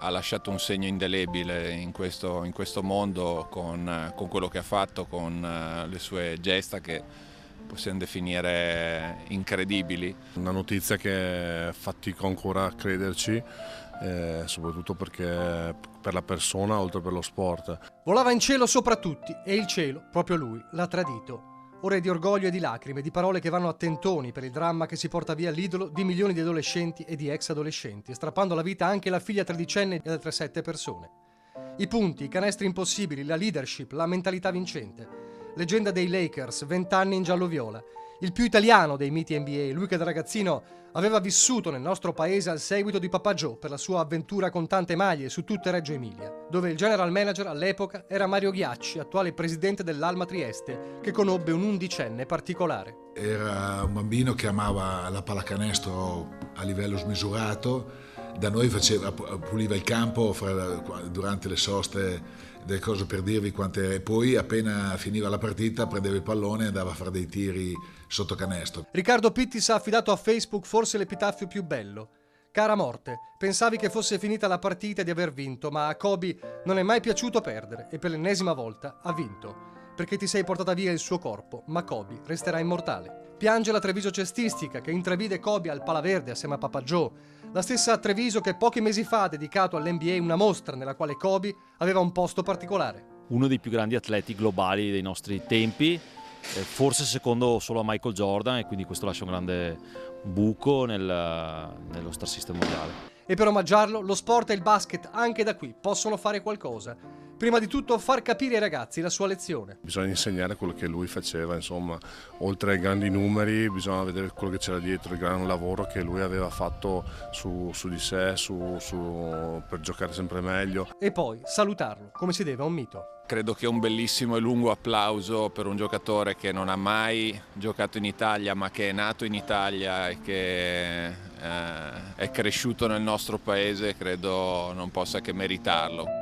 ha lasciato un segno indelebile in questo mondo con quello che ha fatto, con le sue gesta che possiamo definire incredibili. Una notizia che fatico ancora a crederci, soprattutto perché per la persona oltre per lo sport. Volava in cielo sopra tutti e il cielo, proprio lui, l'ha tradito. Ore di orgoglio e di lacrime, di parole che vanno a tentoni per il dramma che si porta via l'idolo di milioni di adolescenti e di ex adolescenti, strappando la vita anche alla figlia tredicenne e altre 7 persone. I punti, i canestri impossibili, la leadership, la mentalità vincente. Leggenda dei Lakers, 20 anni in giallo-viola. Il più italiano dei miti NBA, lui che da ragazzino aveva vissuto nel nostro paese al seguito di Papà Joe per la sua avventura con tante maglie su tutte Reggio Emilia, dove il general manager all'epoca era Mario Ghiacci, attuale presidente dell'Alma Trieste, che conobbe un undicenne particolare. Era un bambino che amava la pallacanestro a livello smisurato, da noi puliva il campo durante le soste, delle cose per dirvi quante, e poi appena finiva la partita prendeva il pallone e andava a fare dei tiri sotto canestro. Riccardo Pittis ha affidato a Facebook forse l'epitaffio più bello. Cara morte, pensavi che fosse finita la partita e di aver vinto, ma a Kobe non è mai piaciuto perdere e per l'ennesima volta ha vinto. Perché ti sei portata via il suo corpo, ma Kobe resterà immortale. Piange la Treviso cestistica che intravide Kobe al Palaverde assieme a Papà Joe, la stessa Treviso che pochi mesi fa ha dedicato all'NBA una mostra nella quale Kobe aveva un posto particolare. Uno dei più grandi atleti globali dei nostri tempi, forse secondo solo a Michael Jordan, e quindi questo lascia un grande buco nello star system mondiale. E per omaggiarlo, lo sport e il basket anche da qui possono fare qualcosa. Prima di tutto far capire ai ragazzi la sua lezione. Bisogna insegnare quello che lui faceva, insomma, oltre ai grandi numeri bisogna vedere quello che c'era dietro, il gran lavoro che lui aveva fatto su di sé, per giocare sempre meglio. E poi salutarlo, come si deve a un mito. Credo che un bellissimo e lungo applauso per un giocatore che non ha mai giocato in Italia, ma che è nato in Italia e che è cresciuto nel nostro paese, credo non possa che meritarlo.